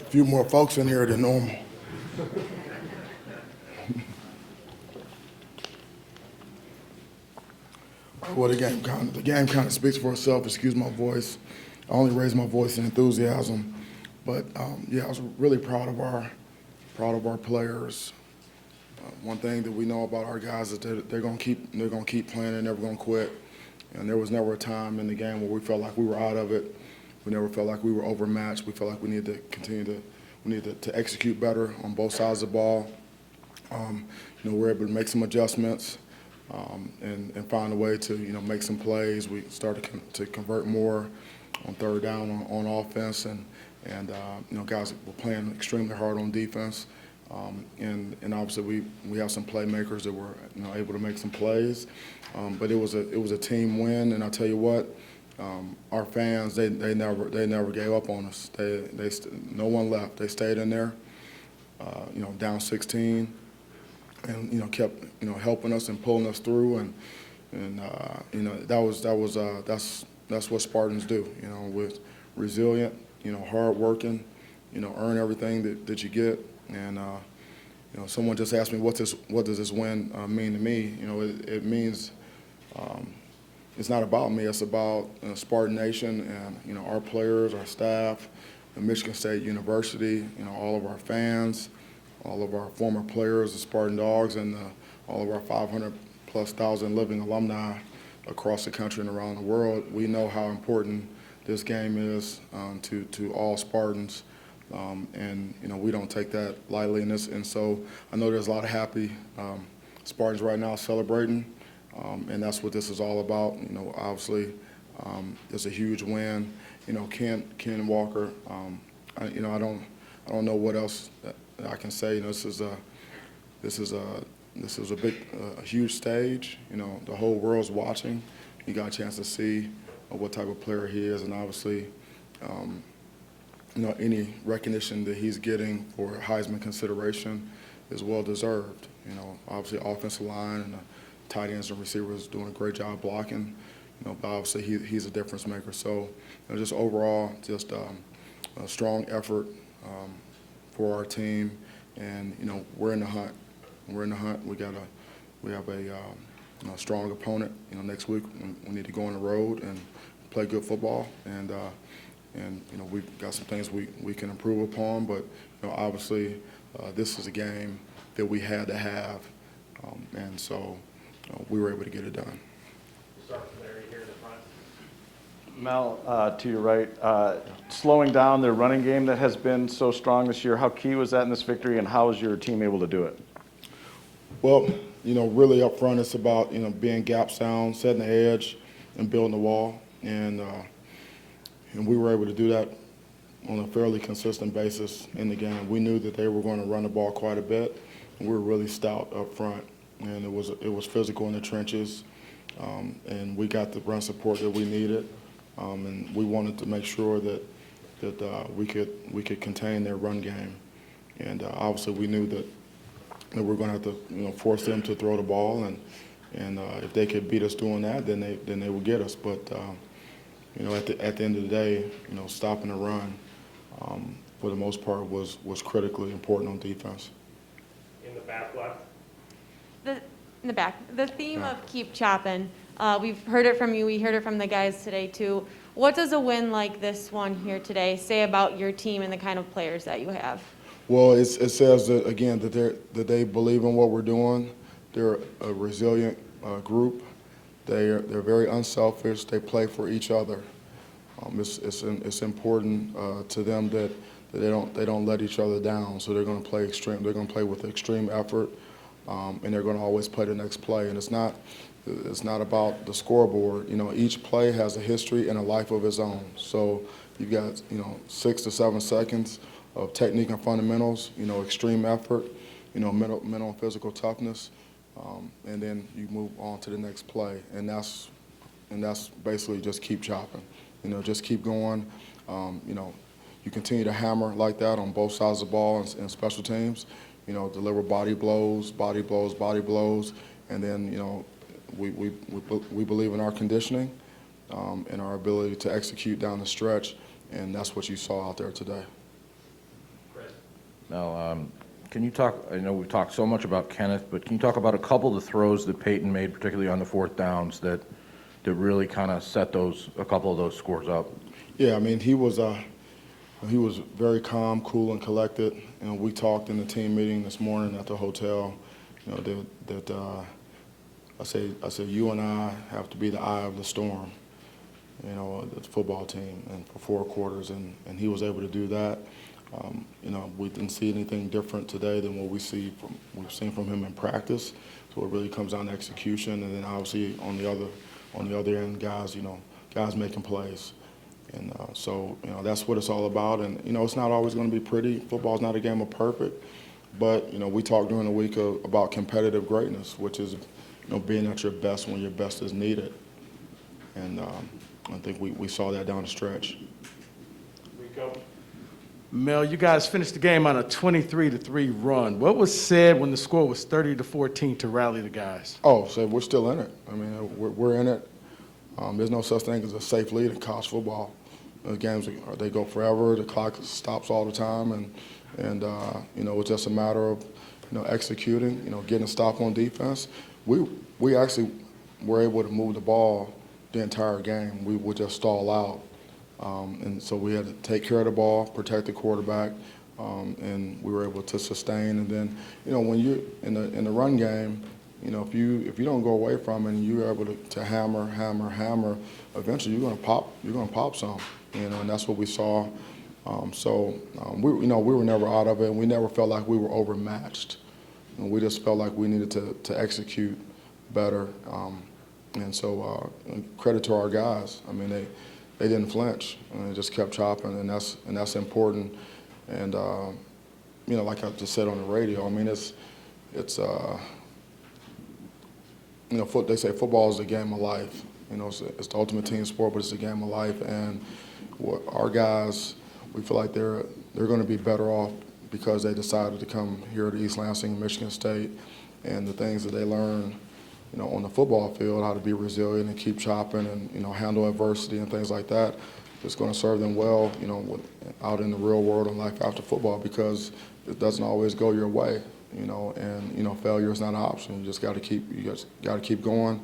few more folks in here than normal. Well, the game kind of speaks for itself. Excuse my voice. I only raised my voice in enthusiasm, but yeah, I was really proud of our players. One thing that we know about our guys is that they're gonna keep playing. They're never gonna quit. And there was never a time in the game where we felt like we were out of it. We never felt like we were overmatched. We felt like we needed to execute better on both sides of the ball. We were able to make some adjustments and find a way to make some plays. We started to convert more on third down on offense, and guys were playing extremely hard on defense. And obviously we have some playmakers that were able to make some plays. But it was a team win, and I tell you what, our fans they never gave up on us. No one left. They stayed in there, down 16, and kept helping us and pulling us through, and that's what Spartans do. With resilient, hard working, earn everything that you get. And someone just asked me what does this win mean to me. It means it's not about me. It's about Spartan Nation and our players, our staff, Michigan State University, all of our fans, all of our former players, the Spartan Dogs, and all of our 500,000+ living alumni across the country and around the world. We know how important this game is to all Spartans. And we don't take that lightly and so I know there's a lot of happy Spartans right now celebrating, and that's what this is all about. Obviously, it's a huge win. Ken Walker. I don't know what else I can say. This is a huge stage. The whole world's watching. You got a chance to see what type of player he is, and obviously. Any recognition that he's getting for Heisman consideration is well deserved. Obviously offensive line and the tight ends and receivers doing a great job blocking. But obviously he's a difference maker. So just overall, just a strong effort for our team, and we're in the hunt. We're in the hunt. We have a strong opponent. Next week we need to go on the road and play good football, and we've got some things we can improve upon, but obviously this is a game that we had to have, and so we were able to get it done. Start with Larry here in the front. Mel, to your right, slowing down their running game that has been so strong this year, how key was that in this victory, and how was your team able to do it? Well, really up front it's about being gap sound, setting the edge, and building the wall, and we were able to do that on a fairly consistent basis in the game. We knew that they were going to run the ball quite a bit, and we were really stout up front. And it was physical in the trenches, and we got the run support that we needed. And we wanted to make sure that we could contain their run game. And obviously we knew that we were going to have to force them to throw the ball, and if they could beat us doing that, then they would get us. But at the end of the day, stopping the run for the most part was critically important on defense. In the back left. In the back. The theme of keep chopping. We've heard it from you. We heard it from the guys today too. What does a win like this one here today say about your team and the kind of players that you have? Well, it says that again that they believe in what we're doing. They're a resilient group. They're very unselfish. They play for each other. It's important to them that they don't let each other down. So they're going to play extreme. They're going to play with extreme effort, and they're going to always play the next play. And it's not about the scoreboard. Each play has a history and a life of its own. So you've got 6 to 7 seconds of technique and fundamentals. Extreme effort. Mental and physical toughness. And then you move on to the next play, and that's basically just keep chopping. Just keep going. You continue to hammer like that on both sides of the ball and special teams. Deliver body blows, and then we believe in our conditioning and our ability to execute down the stretch, and that's what you saw out there today. Now, can you talk, I know we've talked so much about Kenneth, but can you talk about a couple of the throws that Peyton made, particularly on the fourth downs, that really kind of set a couple of those scores up? Yeah, I mean, he was very calm, cool, and collected. You know, we talked in the team meeting this morning at the hotel. You know, that I said you and I have to be the eye of the storm. You know, the football team, and for 4 quarters, and he was able to do that. You know, we didn't see anything different today than what we've seen from him in practice. So it really comes down to execution, and then obviously on the other end, guys making plays. And so, you know, that's what it's all about. And, you know, it's not always going to be pretty. Football's not a game of perfect. But, you know, we talked during the week about competitive greatness, which is, you know, being at your best when your best is needed. And I think we saw that down the stretch. Rico? Mel, you guys finished the game on a 23-3 run. What was said when the score was 30-14 to rally the guys? Oh, so we're still in it. I mean, we're in it. There's no such thing as a safe lead in college football. The games, they go forever. The clock stops all the time, and you know, it's just a matter of, you know, executing. You know, getting a stop on defense. We actually were able to move the ball the entire game. We would just stall out. And so we had to take care of the ball, protect the quarterback, and we were able to sustain. And then, you know, when you're in the run game, you know, if you don't go away from it and you're able to hammer, eventually you're gonna pop some. You know, and that's what we saw. We were never out of it, and we never felt like we were overmatched. And we just felt like we needed to execute better. And so credit to our guys. I mean, they didn't flinch, and they just kept chopping, and that's important. And you know, like I just said on the radio, I mean, it's you know, they say football is the game of life. You know, it's the ultimate team sport, but it's the game of life. And our guys, we feel like they're going to be better off because they decided to come here to East Lansing, Michigan State, and the things that they learn, you know, on the football field, how to be resilient and keep chopping and, you know, handle adversity and things like that. It's going to serve them well, you know, out in the real world and life after football, because it doesn't always go your way, you know, and, you know, failure is not an option. You just got to keep going,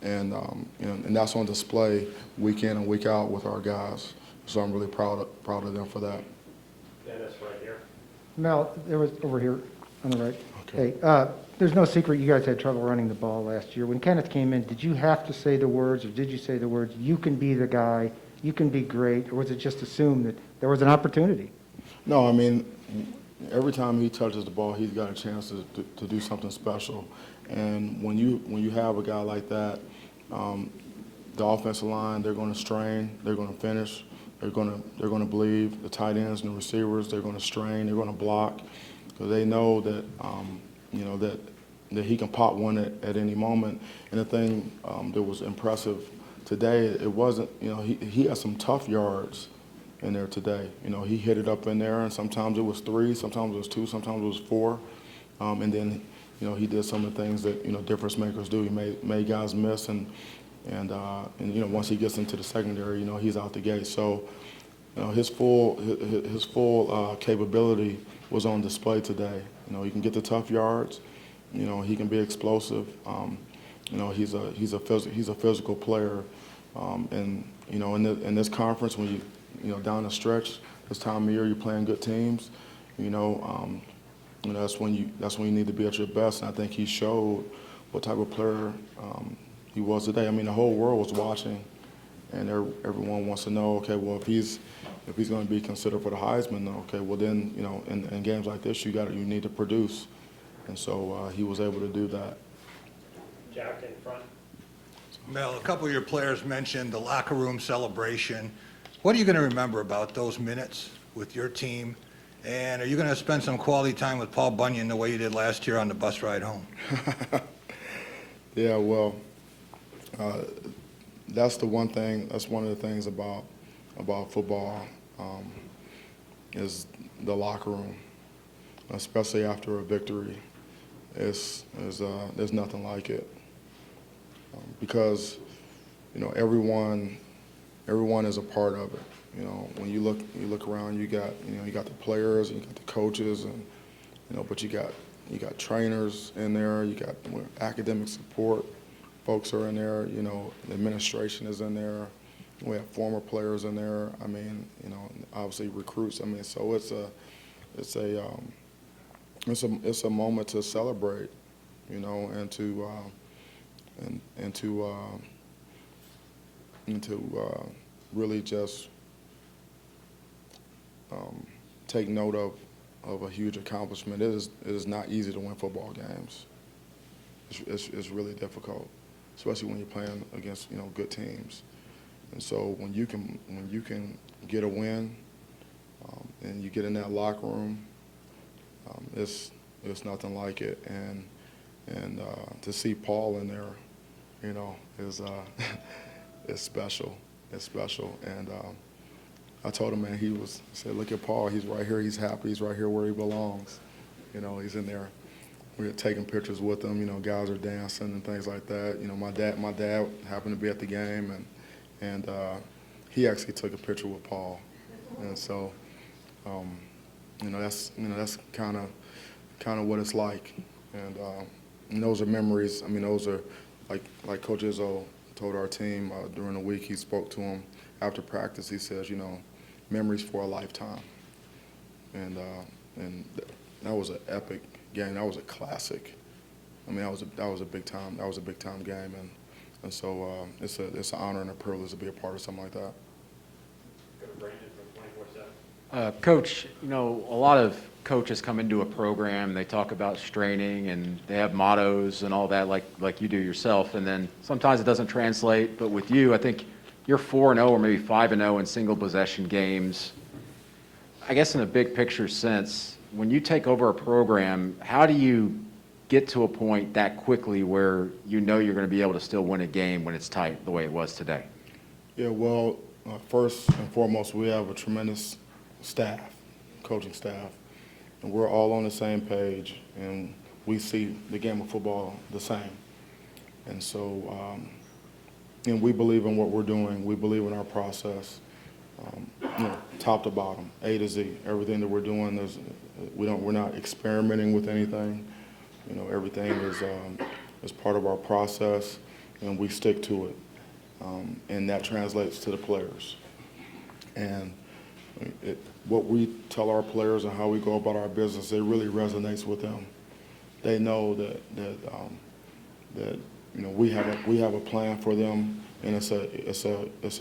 and you know, and that's on display week in and week out with our guys. So I'm really proud of them for that. Dennis, right here. Mel, there was over here on the right. Okay. Hey, there's no secret you guys had trouble running the ball last year. When Kenneth came in, did you have to say the words, or did you say the words, you can be the guy, you can be great, or was it just assumed that there was an opportunity? No, I mean, every time he touches the ball, he's got a chance to do something special. And when you have a guy like that, the offensive line, they're going to strain, they're going to finish, they're going to believe. The tight ends and the receivers, they're going to strain, they're going to block, because they know that you know, that he can pop one at any moment. And the thing that was impressive today, it wasn't, you know, he had some tough yards in there today. You know, he hit it up in there, and sometimes it was 3, sometimes it was 2, sometimes it was 4. And then, you know, he did some of the things that, you know, difference makers do. He made guys miss, and you know, once he gets into the secondary, you know, he's out the gate. So, you know, his full capability was on display today. You know, he can get the tough yards. You know, he can be explosive. You know, he's a physical player. And you know, in this conference, when you know, down the stretch, this time of year, you're playing good teams. You know, that's when you need to be at your best. And I think he showed what type of player he was today. I mean, the whole world was watching, and everyone wants to know, okay, well, if he's going to be considered for the Heisman, okay, well then, you know, in games like this, you need to produce, and so he was able to do that. Jack in front. Mel, a couple of your players mentioned the locker room celebration. What are you going to remember about those minutes with your team? And are you going to spend some quality time with Paul Bunyan the way you did last year on the bus ride home? Yeah, well, that's one of the things about football is the locker room, especially after a victory. There's nothing like it, because, you know, everyone is a part of it. You know, when you look around, you got the players, and you got the coaches, and but you got trainers in there, you got academic support folks are in there, the administration is in there. We have former players in there. I mean, obviously recruits. I mean, so it's a moment to celebrate, and to really just take note of a huge accomplishment. It is not easy to win football games. It's really difficult, especially when you're playing against good teams. And so when you can get a win, and you get in that locker room, it's nothing like it. And to see Paul in there, is it's special. It's special. And I told him, man, I said, look at Paul. He's right here. He's happy. He's right here where he belongs. He's in there. We're taking pictures with him. Guys are dancing and things like that. My dad happened to be at the game, and he actually took a picture with Paul. And so, that's kind of what it's like. And those are memories. I mean, those are like Coach Izzo told our team during the week. He spoke to him after practice. He says, memories for a lifetime. And that was an epic game. That was a classic. I mean, that was a big time. That was a big time game, and so it's an honor and a privilege to be a part of something like that. Go to Brandon from 24/7. Coach, a lot of coaches come into a program, they talk about straining, and they have mottos and all that like you do yourself, and then sometimes it doesn't translate. But with you, I think you're 4-0 or maybe 5-0 in single possession games. I guess in a big picture sense, when you take over a program, how do you get to a point that quickly where you're going to be able to still win a game when it's tight the way it was today? Yeah, well, first and foremost, we have a tremendous staff, coaching staff, and we're all on the same page, and we see the game of football the same. And so, and we believe in what we're doing. We believe in our process, top to bottom, A to Z. Everything that we're doing, we're not experimenting with anything. Everything is part of our process, and we stick to it. And that translates to the players. And what we tell our players and how we go about our business, it really resonates with them. They know that we have a plan for them, and it's a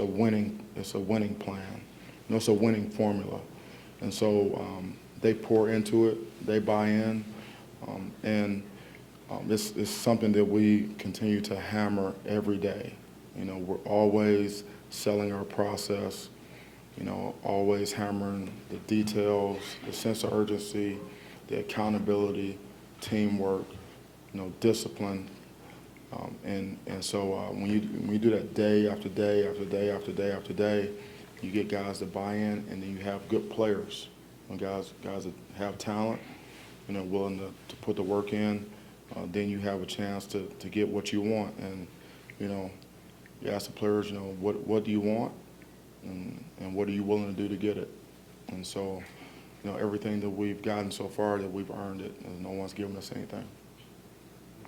winning plan. It's a winning formula. And so they pour into it, they buy in, and this is something that we continue to hammer every day. We're always selling our process, always hammering the details, the sense of urgency, the accountability, teamwork, discipline. And so when you do that day after day after day after day after day, you get guys to buy in, and then you have good players, guys that have talent, willing to put the work in. Then you have a chance to get what you want. And you ask the players, what do you want, and what are you willing to do to get it? And so, everything that we've gotten so far, that we've earned it, and no one's given us anything.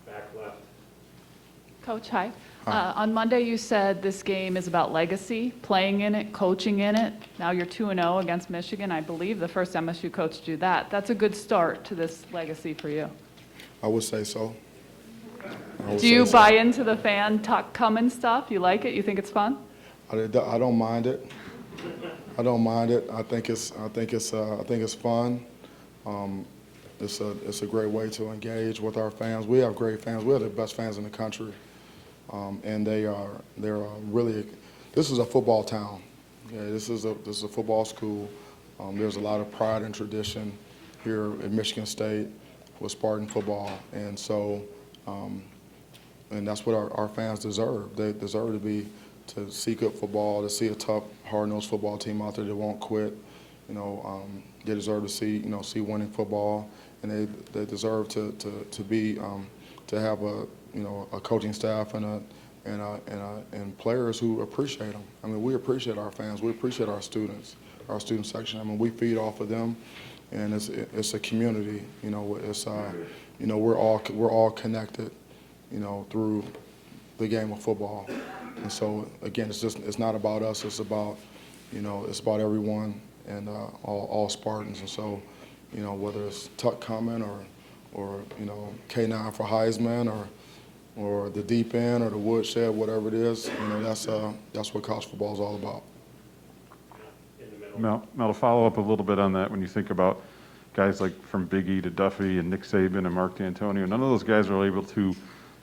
Back left. Coach, hi. Hi. On Monday, you said this game is about legacy, playing in it, coaching in it. Now you're 2-0 against Michigan. I believe the first MSU coach do that. That's a good start to this legacy for you. I would say so. Do you buy into the fan talk coming stuff? You like it? You think it's fun? I don't mind it. I don't mind it. I think it's fun. It's a great way to engage with our fans. We have great fans. We have the best fans in the country, and they're really. This is a football town. Yeah, this is a football school. There's a lot of pride and tradition here at Michigan State with Spartan football, and so. And that's what our fans deserve. They deserve to see good football, to see a tough, hard-nosed football team out there that won't quit. They deserve to see winning football, and they deserve to have a coaching staff and and players who appreciate them. I mean, we appreciate our fans. We appreciate our students, our student section. I mean, we feed off of them, and it's a community. You know, it's you know, we're all connected, you know, through the game of football. And so again, it's not about us. It's about, you know, it's about everyone and all Spartans. And so, you know, whether it's Tuck coming or you know, K9 for Heisman or the deep end or the woodshed, whatever it is, you know, that's what college football is all about. Mel, to follow up a little bit on that, when you think about guys like from Big E to Duffy and Nick Saban and Mark D'Antonio, none of those guys are able to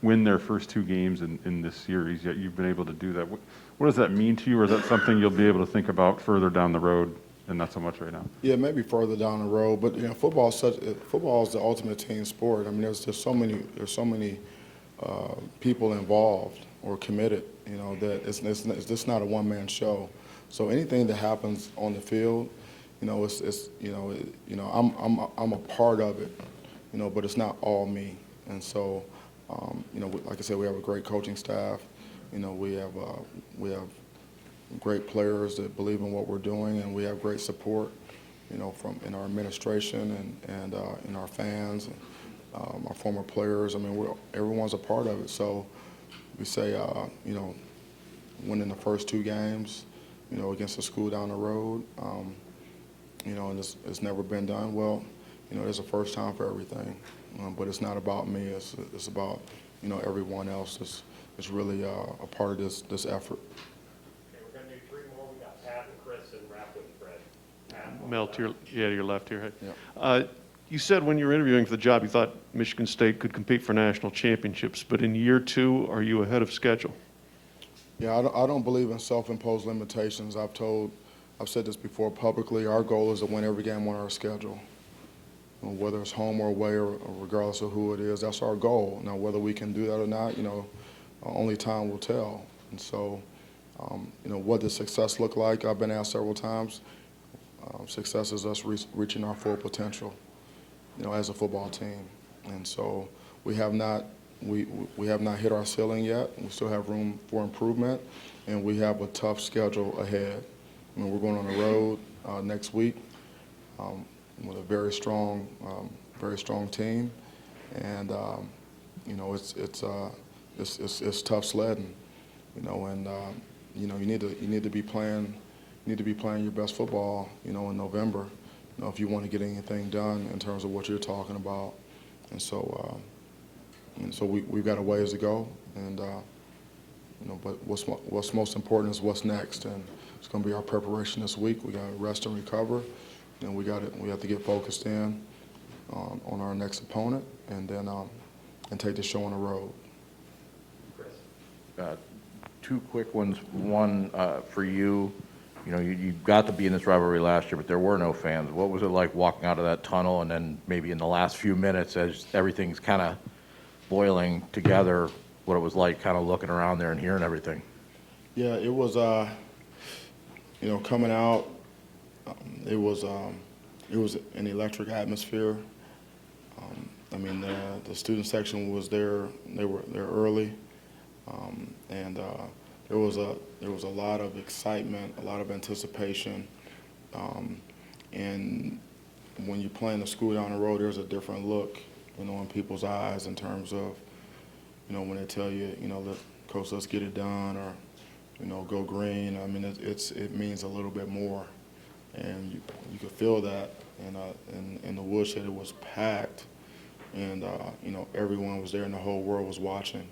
win their first 2 games in this series, yet you've been able to do that. What does that mean to you, or is that something you'll be able to think about further down the road and not so much right now? Yeah, maybe further down the road, but you know, football is the ultimate team sport. I mean, there's so many people involved or committed, you know, that it's just not a one-man show. So anything that happens on the field, you know, I'm a part of it, you know, but it's not all me. And so, you know, like I said, we have a great coaching staff. You know, we have great players that believe in what we're doing, and we have great support, you know, from in our administration and in our fans, and, our former players. I mean, everyone's a part of it. So we say, you know, winning the first 2 games, you know, against a school down the road, you know, and it's never been done. Well, you know, there's a first time for everything, but it's not about me. It's about, you know, everyone else is really a part of this effort. Okay, we're gonna do 3 more. We got Pat and Chris and wrap with Fred. Pat, Mel, to your left here. Yeah. You said when you were interviewing for the job, you thought Michigan State could compete for national championships, but in year 2, are you ahead of schedule? Yeah, I don't believe in self-imposed limitations. I've said this before publicly. Our goal is to win every game on our schedule, you know, whether it's home or away, or regardless of who it is. That's our goal. Now, whether we can do that or not, you know, only time will tell. And so, you know, what does success look like? I've been asked several times. Success is us reaching our full potential, you know, as a football team. And so we have not hit our ceiling yet. We still have room for improvement, and we have a tough schedule ahead. I mean, we're going on the road next week with a very strong team, and you know, it's tough sledding, you know, and you know, you need to be playing your best football, you know, in November, you know, if you want to get anything done in terms of what you're talking about. And so we've got a ways to go, and you know, but what's most important is what's next, and it's going to be our preparation this week. We got to rest and recover, and we have to get focused in on our next opponent, and then and take the show on the road. Chris. 2 quick ones. One for you. You know, you got to be in this rivalry last year, but there were no fans. What was it like walking out of that tunnel, and then maybe in the last few minutes as everything's kind of boiling together, what it was like kind of looking around there and hearing everything? Yeah, it was, you know, coming out, it was an electric atmosphere. I mean, the student section was there. They were there early, and there was a lot of excitement, a lot of anticipation, and when you're playing the school down the road, there's a different look, you know, in people's eyes in terms of, you know, when they tell you, you know, coach, let's get it done, or, you know, go green. I mean, it means a little bit more, and you could feel that. And in the woodshed, it was packed, and you know, everyone was there, and the whole world was watching,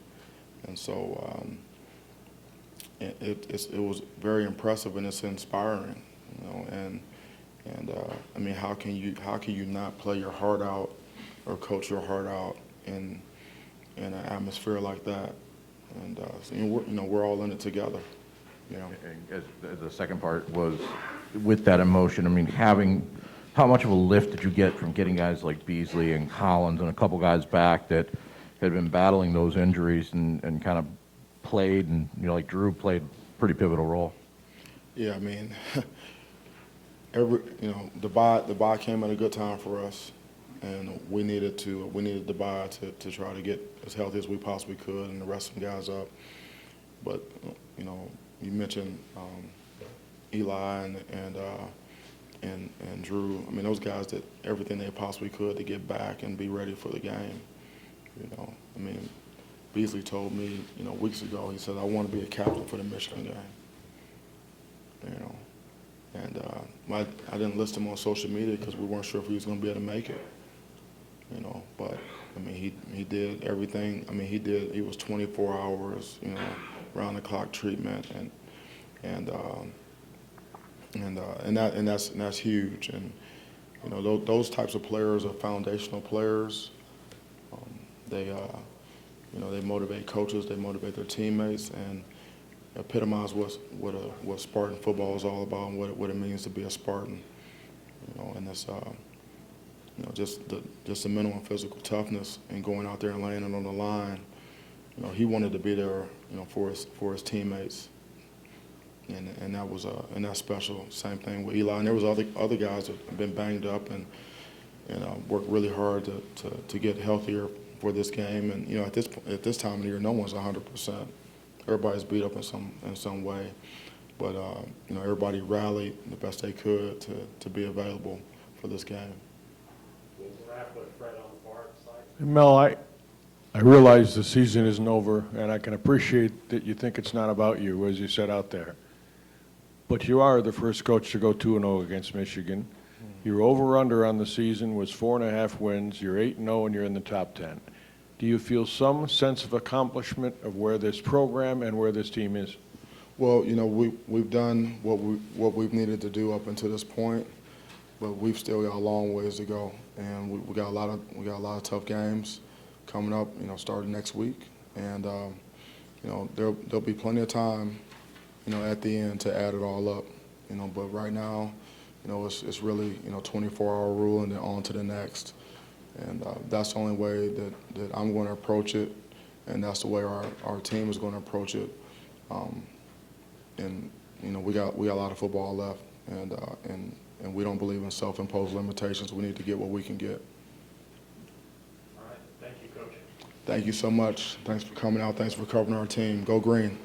and so it was very impressive, and it's inspiring, you know, and I mean, how can you not play your heart out or coach your heart out in an atmosphere like that? And so, you know, we're all in it together, you know. As the second part was, with that emotion, I mean, how much of a lift did you get from getting guys like Beasley and Collins and a couple guys back that had been battling those injuries and kind of played, and, you know, like Drew played a pretty pivotal role? Yeah, I mean, you know, the bye came at a good time for us, and we needed the bye to try to get as healthy as we possibly could and to rest some guys up. But you mentioned Eli and Drew. I mean, those guys did everything they possibly could to get back and be ready for the game. I mean, Beasley told me, weeks ago, he said, I want to be a captain for the Michigan game. And I didn't list him on social media because we weren't sure if he was going to be able to make it. But I mean, he did everything. I mean, he was 24 hours, round the clock treatment, and that's huge. And those types of players are foundational players. They motivate coaches, they motivate their teammates, and epitomize what Spartan football is all about and what it means to be a Spartan. And that's just the mental and physical toughness and going out there and laying it on the line. He wanted to be there, for his teammates, and that's special. Same thing with Eli, and there was other guys that have been banged up and worked really hard to get healthier for this game. And at this time of the year, no one's 100%. Everybody's beat up in some way, but everybody rallied the best they could to be available for this game. We'll wrap with Fred on the far side. Mel, I realize the season isn't over, and I can appreciate that you think it's not about you, as you said out there. But you are the first coach to go 2-0 against Michigan. Your over-under on the season was 4.5 wins. You're 8-0, and you're in the top 10. Do you feel some sense of accomplishment of where this program and where this team is? Well, we've done what we've needed to do up until this point, but we've still got a long ways to go, and we got a lot of tough games coming up. Starting next week, and there'll be plenty of time, at the end to add it all up. But right now, it's really 24-hour rule and then on to the next. And that's the only way that I'm going to approach it, and that's the way our team is going to approach it. And we got a lot of football left, and we don't believe in self-imposed limitations. We need to get what we can get. All right, thank you, Coach. Thank you so much. Thanks for coming out. Thanks for covering our team. Go Green.